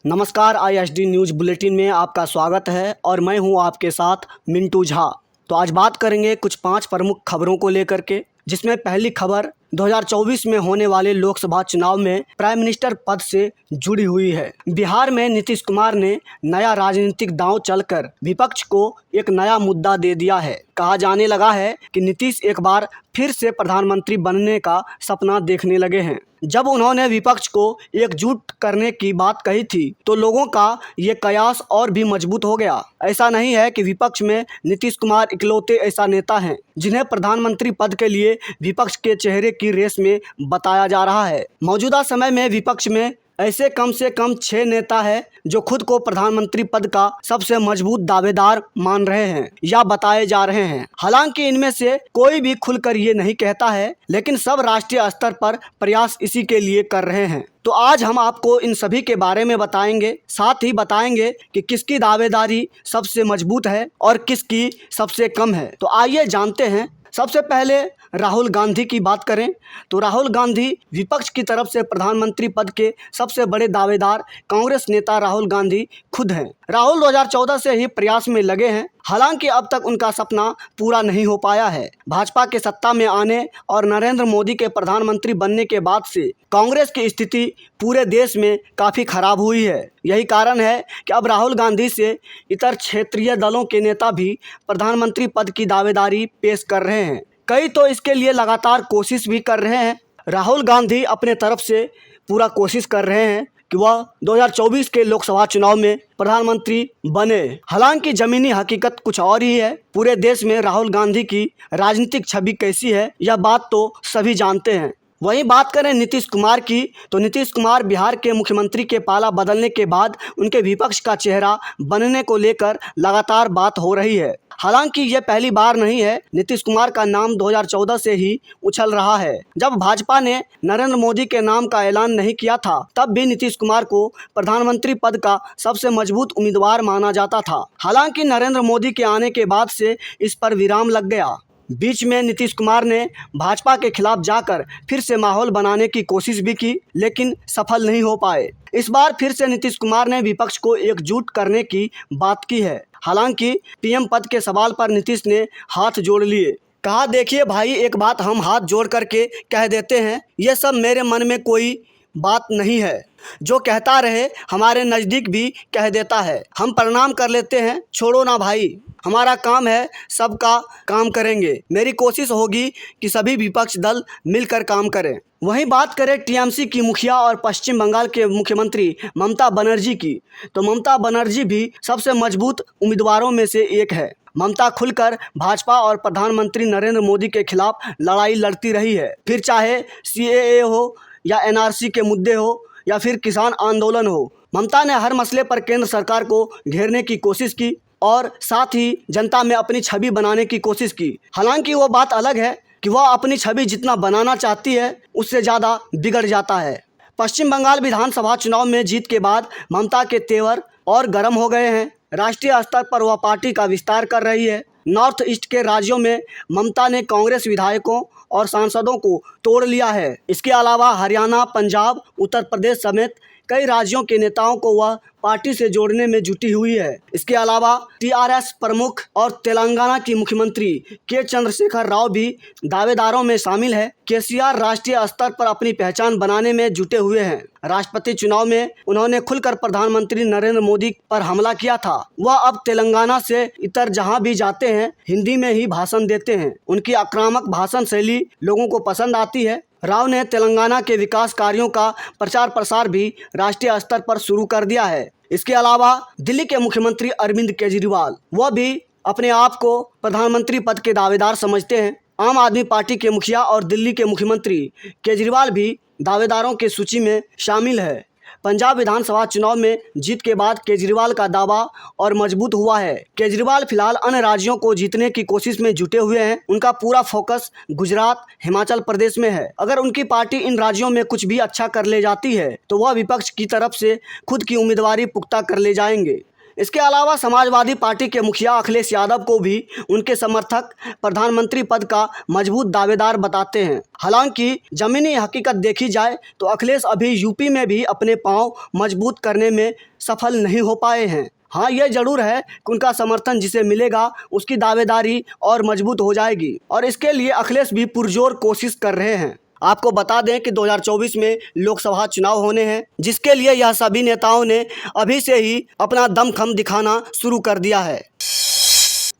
नमस्कार, ISD news bulletin में आपका स्वागत है और मैं हूं आपके साथ मिंटू झा। तो आज बात करेंगे कुछ 5 प्रमुख खबरों को लेकर के, जिसमें पहली खबर 2024 में होने वाले लोकसभा चुनाव में प्राइम मिनिस्टर पद से जुड़ी हुई है। बिहार में नीतीश कुमार ने नया राजनीतिक दांव चलकर विपक्ष को एक नया मुद्दा दे दिया है। कहा जाने लगा है कि नीतीश एक बार फिर से प्रधानमंत्री बनने का सपना देखने लगे हैं। जब उन्होंने विपक्ष को एकजुट करने की बात कही थी तो लोगों का ये कयास और भी मजबूत हो गया। ऐसा नहीं है कि विपक्ष में नीतीश कुमार इकलौते ऐसा नेता हैं जिन्हें प्रधानमंत्री पद के लिए विपक्ष के चेहरे की रेस में बताया जा रहा है। मौजूदा समय में विपक्ष में ऐसे कम से कम 6 नेता हैं जो खुद को प्रधानमंत्री पद का सबसे मजबूत दावेदार मान रहे हैं या बताए जा रहे हैं। हालांकि इनमें से कोई भी खुलकर ये नहीं कहता है, लेकिन सब राष्ट्रीय स्तर पर प्रयास इसी के लिए कर रहे हैं। तो आज हम आपको इन सभी के बारे में बताएंगे, साथ ही बताएंगे कि किसकी दावेदारी सबसे मजबूत है और किसकी सबसे कम है। तो आइए जानते हैं। सबसे पहले राहुल गांधी की बात करें तो राहुल गांधी विपक्ष की तरफ से प्रधानमंत्री पद के सबसे बड़े दावेदार कांग्रेस नेता राहुल गांधी खुद हैं। राहुल 2014 से ही प्रयास में लगे हैं, हालांकि अब तक उनका सपना पूरा नहीं हो पाया है। भाजपा के सत्ता में आने और नरेंद्र मोदी के प्रधानमंत्री बनने के बाद से कांग्रेस की स्थिति पूरे देश में काफ़ी खराब हुई है। यही कारण है कि अब राहुल गांधी से इतर क्षेत्रीय दलों के नेता भी प्रधानमंत्री पद की दावेदारी पेश कर रहे हैं। कई तो इसके लिए लगातार कोशिश भी कर रहे हैं। राहुल गांधी अपने तरफ से पूरा कोशिश कर रहे हैं कि वह 2024 के लोकसभा चुनाव में प्रधानमंत्री बने। हालांकि ज़मीनी हकीकत कुछ और ही है। पूरे देश में राहुल गांधी की राजनीतिक छवि कैसी है, यह बात तो सभी जानते हैं। वहीं बात करें नीतीश कुमार की तो नीतीश कुमार बिहार के मुख्यमंत्री के पाला बदलने के बाद उनके विपक्ष का चेहरा बनने को लेकर लगातार बात हो रही है। हालांकि ये पहली बार नहीं है। नीतीश कुमार का नाम 2014 से ही उछल रहा है। जब भाजपा ने नरेंद्र मोदी के नाम का ऐलान नहीं किया था, तब भी नीतीश कुमार को प्रधानमंत्री पद का सबसे मजबूत उम्मीदवार माना जाता था। हालांकि नरेंद्र मोदी के आने के बाद से इस पर विराम लग गया। बीच में नीतीश कुमार ने भाजपा के खिलाफ जाकर फिर से माहौल बनाने की कोशिश भी की, लेकिन सफल नहीं हो पाए। इस बार फिर से नीतीश कुमार ने विपक्ष को एकजुट करने की बात की है। हालांकि पीएम पद के सवाल पर नीतीश ने हाथ जोड़ लिए। कहा, देखिए भाई, एक बात हम हाथ जोड़ करके कह देते हैं, ये सब मेरे मन में कोई बात नहीं है। जो कहता रहे हमारे नज़दीक भी कह देता है। हम प्रणाम कर लेते हैं, छोड़ो ना भाई, हमारा काम है, सबका काम करेंगे। मेरी कोशिश होगी कि सभी विपक्ष दल मिलकर काम करें। वहीं बात करें टीएमसी की मुखिया और पश्चिम बंगाल के मुख्यमंत्री ममता बनर्जी की, तो ममता बनर्जी भी सबसे मजबूत उम्मीदवारों में से एक है। ममता खुलकर भाजपा और प्रधानमंत्री नरेंद्र मोदी के खिलाफ लड़ाई लड़ती रही है। फिर चाहे CAA हो या NRC के मुद्दे हो या फिर किसान आंदोलन हो, ममता ने हर मसले पर केंद्र सरकार को घेरने की कोशिश की और साथ ही जनता में अपनी छवि बनाने की कोशिश की। हालांकि वो बात अलग है कि वह अपनी छवि जितना बनाना चाहती है उससे ज़्यादा बिगड़ जाता है। पश्चिम बंगाल विधानसभा चुनाव में जीत के बाद ममता के तेवर और गर्म हो गए हैं। राष्ट्रीय स्तर पर वह पार्टी का विस्तार कर रही है। नॉर्थ ईस्ट के राज्यों में ममता ने कांग्रेस विधायकों और सांसदों को तोड़ लिया है। इसके अलावा हरियाणा, पंजाब, उत्तर प्रदेश समेत कई राज्यों के नेताओं को वह पार्टी से जोड़ने में जुटी हुई है। इसके अलावा TRS प्रमुख और तेलंगाना की मुख्यमंत्री के चंद्रशेखर राव भी दावेदारों में शामिल है। KCR राष्ट्रीय स्तर पर अपनी पहचान बनाने में जुटे हुए हैं। राष्ट्रपति चुनाव में उन्होंने खुलकर प्रधानमंत्री नरेंद्र मोदी पर हमला किया था। वह अब तेलंगाना से इतर जहां भी जाते हैं हिंदी में ही भाषण देते हैं। उनकी आक्रामक भाषण शैली लोगों को पसंद आती है। राव ने तेलंगाना के विकास कार्यों का प्रचार प्रसार भी राष्ट्रीय स्तर पर शुरू कर दिया है। इसके अलावा दिल्ली के मुख्यमंत्री अरविंद केजरीवाल, वह भी अपने आप को प्रधानमंत्री पद के दावेदार समझते हैं। आम आदमी पार्टी के मुखिया और दिल्ली के मुख्यमंत्री केजरीवाल भी दावेदारों की सूची में शामिल है। पंजाब विधानसभा चुनाव में जीत के बाद केजरीवाल का दावा और मजबूत हुआ है। केजरीवाल फिलहाल अन्य राज्यों को जीतने की कोशिश में जुटे हुए हैं। उनका पूरा फोकस गुजरात, हिमाचल प्रदेश में है। अगर उनकी पार्टी इन राज्यों में कुछ भी अच्छा कर ले जाती है तो वह विपक्ष की तरफ से खुद की उम्मीदवारी पुख्ता कर ले जाएंगे। इसके अलावा समाजवादी पार्टी के मुखिया अखिलेश यादव को भी उनके समर्थक प्रधानमंत्री पद का मजबूत दावेदार बताते हैं। हालांकि जमीनी हकीकत देखी जाए तो अखिलेश अभी यूपी में भी अपने पांव मजबूत करने में सफल नहीं हो पाए हैं। हाँ, यह जरूर है कि उनका समर्थन जिसे मिलेगा उसकी दावेदारी और मजबूत हो जाएगी और इसके लिए अखिलेश भी पुरजोर कोशिश कर रहे हैं। आपको बता दें कि 2024 में लोकसभा चुनाव होने हैं, जिसके लिए यह सभी नेताओं ने अभी से ही अपना दमखम दिखाना शुरू कर दिया है।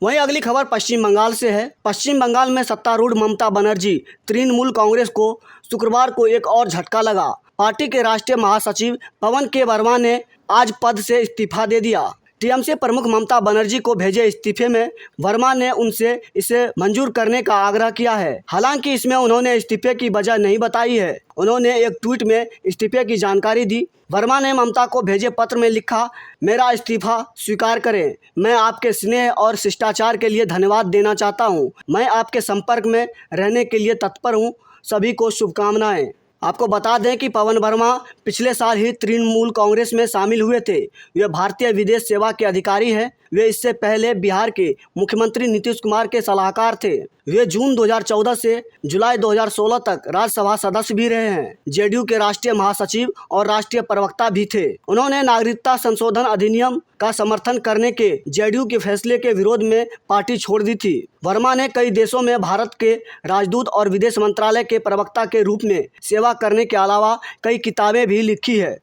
वहीं अगली खबर पश्चिम बंगाल से है। पश्चिम बंगाल में सत्तारूढ़ ममता बनर्जी तृणमूल कांग्रेस को शुक्रवार को एक और झटका लगा। पार्टी के राष्ट्रीय महासचिव पवन के वर्मा ने आज पद से इस्तीफा दे दिया। टीएमसी प्रमुख ममता बनर्जी को भेजे इस्तीफे में वर्मा ने उनसे इसे मंजूर करने का आग्रह किया है। हालांकि इसमें उन्होंने इस्तीफे की वजह नहीं बताई है। उन्होंने एक ट्वीट में इस्तीफे की जानकारी दी। वर्मा ने ममता को भेजे पत्र में लिखा, मेरा इस्तीफा स्वीकार करें। मैं आपके स्नेह और शिष्टाचार के लिए धन्यवाद देना चाहता हूं। मैं आपके संपर्क में रहने के लिए तत्पर हूं। सभी को शुभकामनाएं। आपको बता दें कि पवन वर्मा पिछले साल ही तृणमूल कांग्रेस में शामिल हुए थे। वे भारतीय विदेश सेवा के अधिकारी हैं। वे इससे पहले बिहार के मुख्यमंत्री नीतीश कुमार के सलाहकार थे। वे जून 2014 से जुलाई 2016 तक राज्यसभा सदस्य भी रहे हैं। जेडीयू के राष्ट्रीय महासचिव और राष्ट्रीय प्रवक्ता भी थे। उन्होंने नागरिकता संशोधन अधिनियम का समर्थन करने के जेडीयू के फैसले के विरोध में पार्टी छोड़ दी थी। वर्मा ने कई देशों में भारत के राजदूत और विदेश मंत्रालय के प्रवक्ता के रूप में सेवा करने के अलावा कई किताबें भी लिखी है।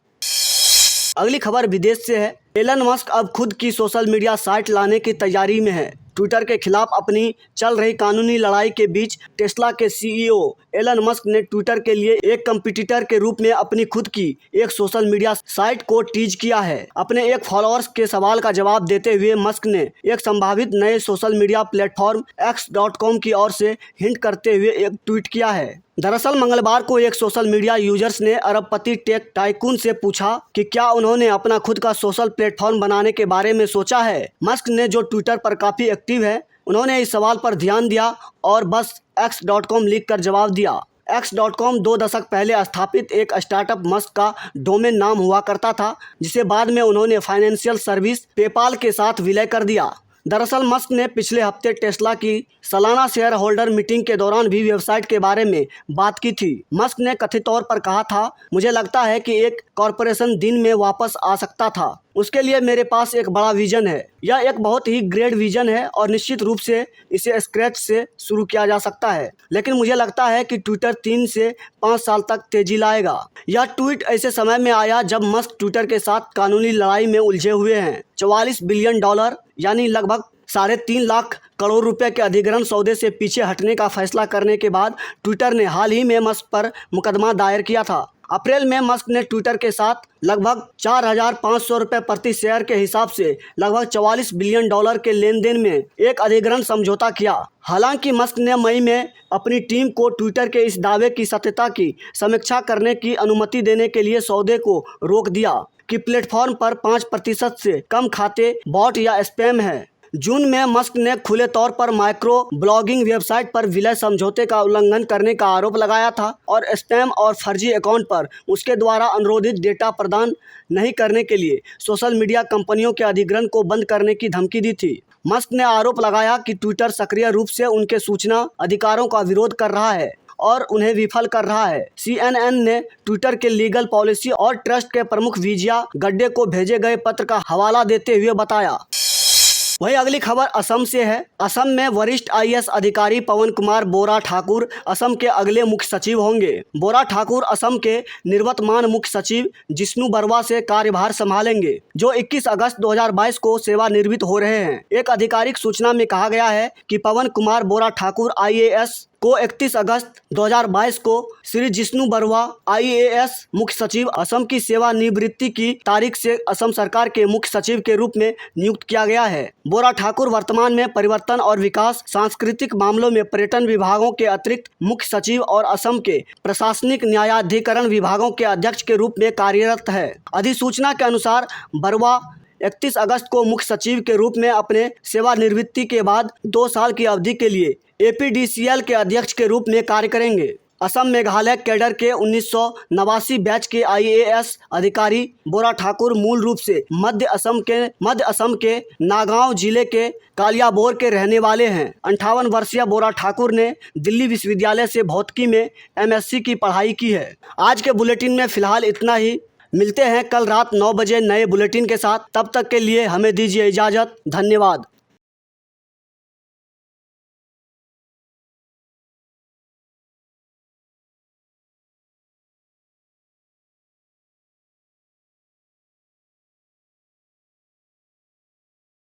अगली खबर विदेश से है। एलन मस्क अब खुद की सोशल मीडिया साइट लाने की तैयारी में है। ट्विटर के खिलाफ अपनी चल रही कानूनी लड़ाई के बीच टेस्ला के सीईओ एलन मस्क ने ट्विटर के लिए एक कंपटीटर के रूप में अपनी खुद की एक सोशल मीडिया साइट को टीज किया है। अपने एक फॉलोअर्स के सवाल का जवाब देते हुए मस्क ने एक संभावित नए सोशल मीडिया प्लेटफॉर्म x.com की ओर से हिंट करते हुए एक ट्वीट किया है। दरअसल मंगलवार को एक सोशल मीडिया यूजर्स ने अरबपति टेक टाइकून से पूछा कि क्या उन्होंने अपना खुद का सोशल प्लेटफॉर्म बनाने के बारे में सोचा है। मस्क ने, जो ट्विटर पर काफ़ी एक्टिव है, उन्होंने इस सवाल पर ध्यान दिया और बस x.com लिखकर जवाब दिया। x.com 2 दशक पहले स्थापित एक स्टार्टअप मस्क का डोमेन नाम हुआ करता था, जिसे बाद में उन्होंने फाइनेंशियल सर्विस पेपाल के साथ विलय कर दिया। दरअसल मस्क ने पिछले हफ्ते टेस्ला की सालाना शेयर होल्डर मीटिंग के दौरान भी वेबसाइट के बारे में बात की थी। मस्क ने कथित तौर पर कहा था, मुझे लगता है कि एक कॉरपोरेशन दिन में वापस आ सकता था। उसके लिए मेरे पास एक बड़ा विजन है। यह एक बहुत ही ग्रेट विजन है और निश्चित रूप से इसे स्क्रैच से शुरू किया जा सकता है, लेकिन मुझे लगता है कि ट्विटर 3 से 5 साल तक तेजी लाएगा। यह ट्वीट ऐसे समय में आया जब मस्क ट्विटर के साथ कानूनी लड़ाई में उलझे हुए हैं। $44 बिलियन यानी लगभग 3.5 लाख करोड़ रुपए के अधिग्रहण सौदे से पीछे हटने का फैसला करने के बाद ट्विटर ने हाल ही में मस्क पर मुकदमा दायर किया था। अप्रैल में मस्क ने ट्विटर के साथ लगभग $4,500 प्रति शेयर के हिसाब से लगभग $44 बिलियन के लेन देन में एक अधिग्रहण समझौता किया। हालांकि मस्क ने मई में अपनी टीम को ट्विटर के इस दावे की सत्यता की समीक्षा करने की अनुमति देने के लिए सौदे को रोक दिया कि प्लेटफॉर्म पर 5% से कम खाते बॉट या स्पैम है। जून में मस्क ने खुले तौर पर माइक्रो ब्लॉगिंग वेबसाइट पर विलय समझौते का उल्लंघन करने का आरोप लगाया था और स्पैम और फर्जी अकाउंट पर उसके द्वारा अनुरोधित डेटा प्रदान नहीं करने के लिए सोशल मीडिया कंपनियों के अधिग्रहण को बंद करने की धमकी दी थी। मस्क ने आरोप लगाया कि ट्विटर सक्रिय रूप से उनके सूचना अधिकारों का विरोध कर रहा है और उन्हें विफल कर रहा है। CNN ने ट्विटर के लीगल पॉलिसी और ट्रस्ट के प्रमुख विजया गड्डे को भेजे गए पत्र का हवाला देते हुए बताया। वही अगली खबर असम से है। असम में वरिष्ठ IAS अधिकारी पवन कुमार बोरा ठाकुर असम के अगले मुख्य सचिव होंगे। बोरा ठाकुर असम के निवर्तमान मुख्य सचिव जिष्णु बरुआ से कार्यभार संभालेंगे, जो 21 अगस्त 2022 को सेवानिवृत्त हो रहे हैं। एक आधिकारिक सूचना में कहा गया है कि पवन कुमार बोरा ठाकुर IAS को 31 अगस्त 2022 को श्री जिष्णु बरुआ IAS मुख्य सचिव असम की सेवानिवृत्ति की तारीख से असम सरकार के मुख्य सचिव के रूप में नियुक्त किया गया है। बोरा ठाकुर वर्तमान में परिवर्तन और विकास, सांस्कृतिक मामलों में पर्यटन विभागों के अतिरिक्त मुख्य सचिव और असम के प्रशासनिक न्यायाधिकरण विभागों के अध्यक्ष के रूप में कार्यरत है। अधिसूचना के अनुसार बरुआ 31 अगस्त को मुख्य सचिव के रूप में अपने सेवानिवृत्ति के बाद 2 साल की अवधि के लिए APDCL के अध्यक्ष के रूप में कार्य करेंगे। असम मेघालय कैडर के 1989 बैच के IAS अधिकारी बोरा ठाकुर मूल रूप से मध्य असम के नागांव जिले के कालियाबोर के रहने वाले हैं। 58 वर्षीय बोरा ठाकुर ने दिल्ली विश्वविद्यालय से भौतिकी में MSc की पढ़ाई की है। आज के बुलेटिन में फिलहाल इतना ही। मिलते हैं कल रात 9 बजे नए बुलेटिन के साथ। तब तक के लिए हमें दीजिए इजाज़त। धन्यवाद।